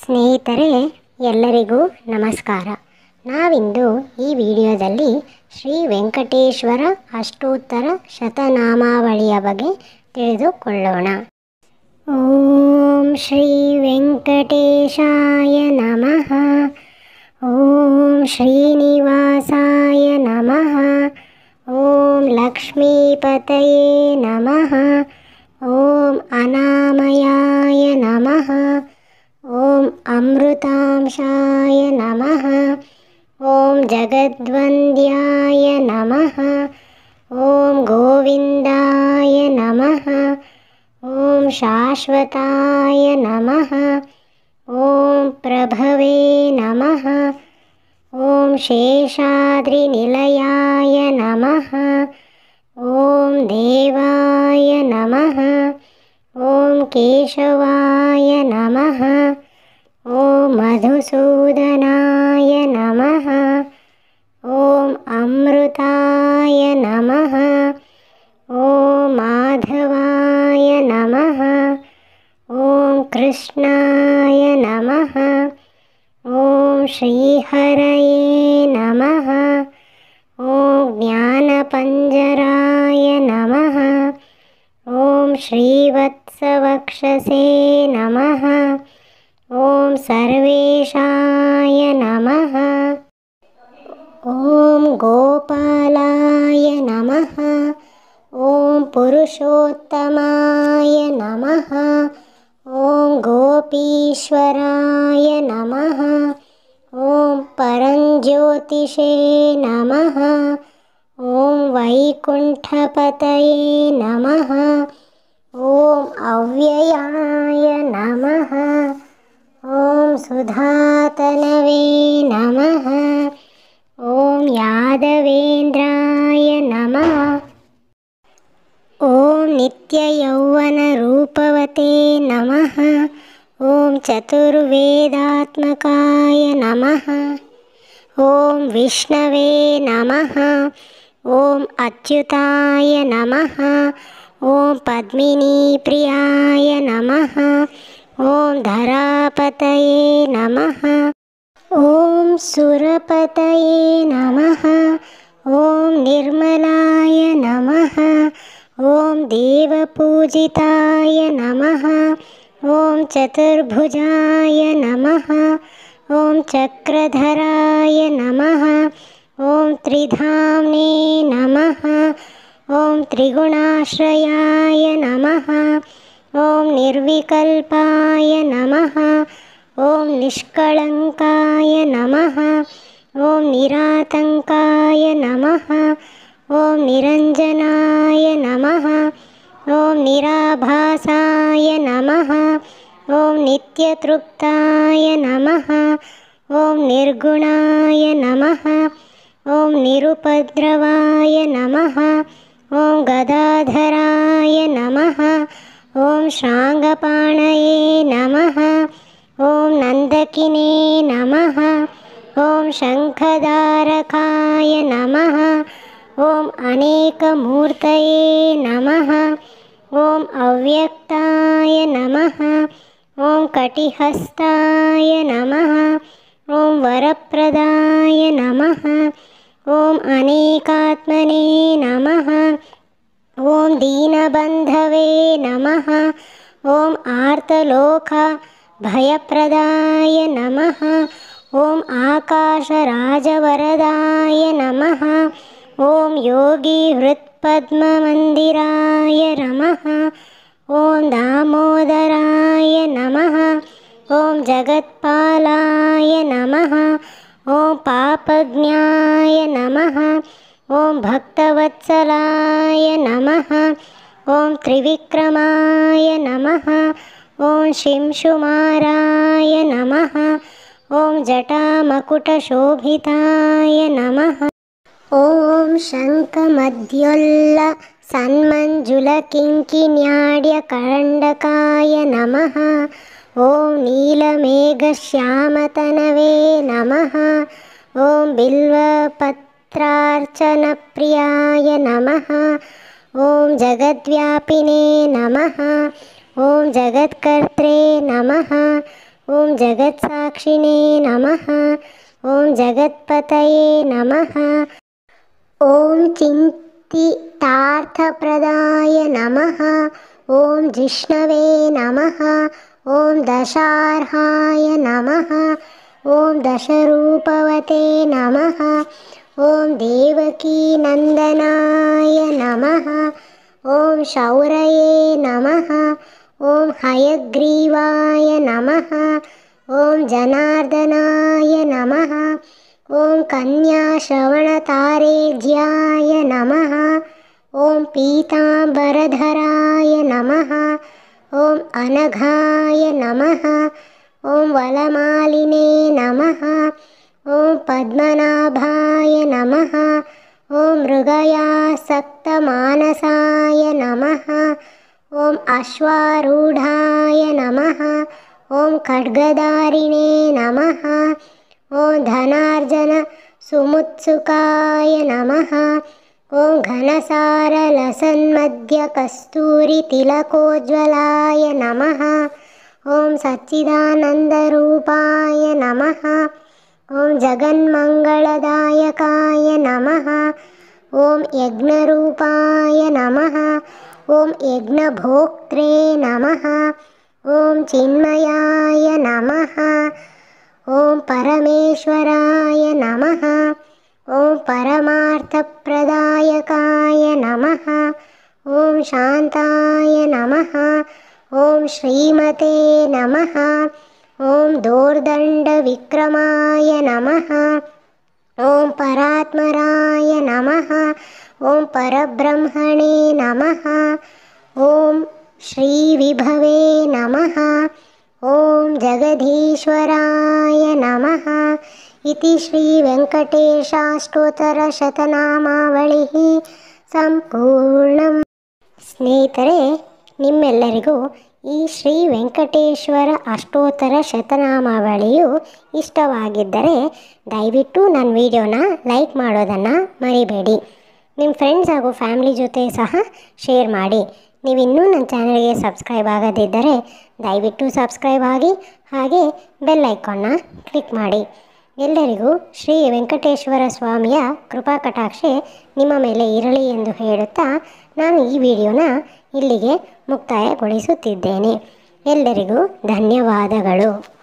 ಸ್ನೇಹಿತರೆ, ಎಲ್ಲರಿಗೂ ನಮಸ್ಕಾರ. ನಾವಿಂದು ಈ ವಿಡಿಯೋದಲ್ಲಿ ಶ್ರೀ ವೆಂಕಟೇಶ್ವರ ಅಷ್ಟೋತ್ತರ ಶತನಾಮಾವಳಿಯ ಬಗ್ಗೆ ತಿಳಿದುಕೊಳ್ಳೋಣ. ಓಂ ಶ್ರೀ ವೆಂಕಟೇಶಾಯ ನಮಃ. ಓಂ ಶ್ರೀನಿವಾಸಾಯ ನಮಃ. ಓಂ ಲಕ್ಷ್ಮೀಪತಯೇ ನಮಃ. ಓಂ ಅನಾಮಯಾಯ ನಮಃ. ಓಂ ಅಮೃತಾಂಶಾಯ ನಮಃ. ಓಂ ಜಗದ್ವಂದ್ಯಾಯ ನಮಃ. ಓಂ ಗೋವಿಂದಾಯ ನಮಃ. ಓಂ ಶಾಶ್ವತಾಯ ನಮಃ. ಓಂ ಪ್ರಭವೇ ನಮಃ. ಓಂ ಶೇಷಾದ್ರಿನಿಲಯಾಯ ನಮಃ. ಓಂ ದೇವಾಯ ನಮಃ. ಓಂ ಕೇಶವಾಯ ನಮಃ. ಓಂ ಮಧುಸೂದನಾಯ ನಮಃ. ಓಂ ಅಮೃತಾಯ ನಮಃ. ಓಂ ಮಾಧವಾಯ ನಮಃ. ಓಂ ಕೃಷ್ಣಾಯ ನಮಃ. ಓಂ ಶ್ರೀಹರಯೇ ನಮಃ. ಓಂ ಜ್ಞಾನಪಂಜರಾಯ ನಮಃ. ಓಂ ಶ್ರೀವತ್ಸವಕ್ಷಸೇ ನಮಃ. ಓಂ ಸರ್ವೇಶಾಯ ನಮಃ. ಓಂ ಗೋಪಾಲಾಯ ನಮಃ. ಓಂ ಪುರುಷೋತ್ತಮಾಯ ನಮಃ. ಓಂ ಗೋಪೀಶ್ವರಾಯ ನಮಃ. ಓಂ ಪರಂಜ್ಯೋತಿಷೇ ನಮಃ. ಓಂ ವೈಕುಂಠಪತಯೇ ನಮಃ. ಓಂ ಅವ್ಯಯಾಯ ನಮಃ. ಓಂ ಸುಧಾತನವೇ ನಮಃ. ಓಂ ಯಾದವೇಂದ್ರಾಯ ನಮಃ. ಓಂ ನಿತ್ಯಯೌವನರೂಪವತೇ ನಮಃ. ಓಂ ಚತುರ್ವೇದಾತ್ಮಕಾಯ ನಮಃ. ಓಂ ವಿಷ್ಣವೇ ನಮಃ. ಓಂ ಅಚ್ಯುತಾಯ ನಮಃ. ಓಂ ಪದ್ಮಿನೀಪ್ರಿಯಾಯ ನಮಃ. ಓಂ ಧರಾಪತಯೇ ನಮಃ. ಓಂ ಸುರಪತಯೇ ನಮಃ. ಓಂ ನಿರ್ಮಲಾಯ ನಮಃ. ಓಂ ದೇವಪೂಜಿತಾಯ ನಮಃ. ಓಂ ಚತುರ್ಭುಜಾಯ ನಮಃ. ಓಂ ಚಕ್ರಧರಾಯ ನಮಃ. ಓಂ ತ್ರಿಧಾಮ್ನೇ ನಮಃ. ಓಂ ತ್ರಿಗುಣಾಶ್ರಯಾಯ ನಮಃ. ಓಂ ನಿರ್ವಿಕಲ್ಪಾಯ ನಮಃ. ಓಂ ನಿಷ್ಕಳಂಕಾಯ ನಮಃ. ಓಂ ನಿರಾತಂಕಾಯ ನಮಃ. ಓಂ ನಿರಂಜನಾಯ ನಮಃ. ಓಂ ನಿರಾಭಾಸಾಯ ನಮಃ. ಓಂ ನಿತ್ಯತೃಪ್ತಾಯ ನಮಃ. ಓಂ ನಿರ್ಗುಣಾಯ ನಮಃ. ಓಂ ನಿರುಪದ್ರವಾಯ ನಮಃ. ಓಂ ಗದಾಧರಾಯ ನಮಃ. ಓಂ ಶ್ರಾಂಗಪಾಣಯೇ ನಮಃ. ಓಂ ನಂದಕಿನೇ ನಮಃ. ಓಂ ಶಂಖಧಾರಕಾಯ ನಮಃ. ಓಂ ಅನೇಕಮೂರ್ತಯೇ ನಮಃ. ಓಂ ಅವ್ಯಕ್ತಾಯ ನಮಃ. ಓಂ ಕಟಿಹಸ್ತಾಯ ನಮಃ. ಓಂ ವರಪ್ರದಾಯ ನಮಃ. ಓಂ ಅನೇಕಾತ್ಮನೇ ನಮಃ. ಓಂ ದೀನಬಂಧವೇ ನಮಃ. ಓಂ ಆರ್ತಲೋಕ ಭಯಪ್ರದಾಯ ನಮಃ. ಓಂ ಆಕಾಶರಾಜವರದಾಯ ನಮಃ. ಓಂ ಯೋಗಿ ಹೃತ್ಪದ್ಮಮಂದಿರಾಯ ನಮಃ. ಓಂ ದಾಮೋದರಾಯ ನಮಃ. ಓಂ ಜಗತ್ಪಾಲಾಯ ನಮಃ. ಓಂ ಪಾಪಜ್ಞಾಯ ನಮಃ. ಓಂ ಭಕ್ತವತ್ಸಲಾಯ ನಮಃ. ಓಂ ತ್ರಿವಿಕ್ರಮಾಯ ನಮಃ. ಓಂ ಶಿಂಶುಮಾರಾಯ ನಮಃ. ಓಂ ಜಟಾಮಕುಟಶೋಭಿತಾಯ ನಮಃ. ಓಂ ಶಂಖಮಧ್ಯೋಲ್ಲ ಸನ್ಮಂಜುಳಕಿಂಕಿಣ್ಯಾಡ್ಯಕರಂಡಕಾಯ ನಮಃ. ಓಂ ನೀಲಮೇಘಶ್ಯಾಮತನವೇ ನಮಃ. ಓಂ ಬಿಲ್ವಪತ್ರಾರ್ಚನಪ್ರಿಯಾಯ ನಮಃ. ಓಂ ಜಗದ್ವ್ಯಾಪಿನೇ ನಮಃ. ಓಂ ಜಗತ್ಕರ್ತ್ರೇ ನಮಃ. ॐ जगत्साक्षिणे नमः। ॐ जगत्पतये नमः। ॐ चिन्तितार्थप्रदाय नमः। ॐ जिष्णवे नमः। ॐ दशार्हाय नमः। ॐ दशरूपवते नमः। ॐ देवकीनन्दनाय नमः। ॐ शौरये नमः। ॐ हयग्रीवाय नमः। ॐ जनार्दनाय नमः। ॐ कन्याश्रवणतारेज्याय नमः। ॐ पीताम्बरधराय नमः। ॐ अनघाय नमः। ॐ वलमालिने नमः। ॐ पद्मनाभाय नमः। ॐ मृगयासक्तमानसाय नमः। ॐ अश्वारूढाय नमः। ॐ खड्गधारिणे नमः। ॐ धनार्जनसुमुत्सुकाय नमः। ॐ घनसारलसन्मध्यकस्तूरितिलकोज्ज्वलाय नमः। ॐ सच्चिदानन्दरूपाय नमः। ॐ जगन्मङ्गलदायकाय नमः। ॐ यज्ञरूपाय नमः। ॐ यज्ञभोक्त्रे नमः। ॐ चिन्मयाय नमः। ॐ परमेश्वराय नमः। ॐ परमार्थप्रदायकाय नमः। ॐ शान्ताय नमः। ॐ श्रीमते नमः। ॐ दोर्दण्डविक्रमाय नमः। ॐ परात्मराय नमः। ॐ परब्रह्मणे नमः। ॐ श्रीविभवे नमः। ॐ जगदीश्वराय नमः। इति ಶ್ರೀವೆಂಕಟೇಶಾಷ್ಟೋತ್ತರಶತನಾಮಾವಳಿः ಸಂಪೂರ್ಣಂ. ಸ್ನೇಹಿತರೆ, ನಿಮ್ಮೆಲ್ಲರಿಗೂ ಈ ಶ್ರೀ ವೆಂಕಟೇಶ್ವರ ಅಷ್ಟೋತ್ತರ ಶತನಾಮಾವಳಿಯು ಇಷ್ಟವಾಗಿದ್ದರೆ ದಯವಿಟ್ಟು ನನ್ನ ವಿಡಿಯೋನ ಲೈಕ್ ಮಾಡೋದನ್ನು ಮರಿಬೇಡಿ. ನಿಮ್ಮ ಫ್ರೆಂಡ್ಸ್ ಹಾಗೂ ಫ್ಯಾಮಿಲಿ ಜೊತೆ ಸಹ ಶೇರ್ ಮಾಡಿ. ನೀವಿನ್ನೂ ನನ್ನ ಚಾನಲ್ಗೆ ಸಬ್ಸ್ಕ್ರೈಬ್ ಆಗದಿದ್ದರೆ ದಯವಿಟ್ಟು ಸಬ್ಸ್ಕ್ರೈಬ್ ಆಗಿ, ಹಾಗೆ ಬೆಲ್ ಐಕಾನ್ನ ಕ್ಲಿಕ್ ಮಾಡಿ. ಎಲ್ಲರಿಗೂ ಶ್ರೀ ವೆಂಕಟೇಶ್ವರ ಸ್ವಾಮಿಯ ಕೃಪಾ ಕಟಾಕ್ಷೆ ನಿಮ್ಮ ಮೇಲೆ ಇರಲಿ ಎಂದು ಹೇಳುತ್ತಾ ನಾನು ಈ ವಿಡಿಯೋನ ಇಲ್ಲಿಗೆ ಮುಕ್ತಾಯಗೊಳಿಸುತ್ತಿದ್ದೇನೆ. ಎಲ್ಲರಿಗೂ ಧನ್ಯವಾದಗಳು.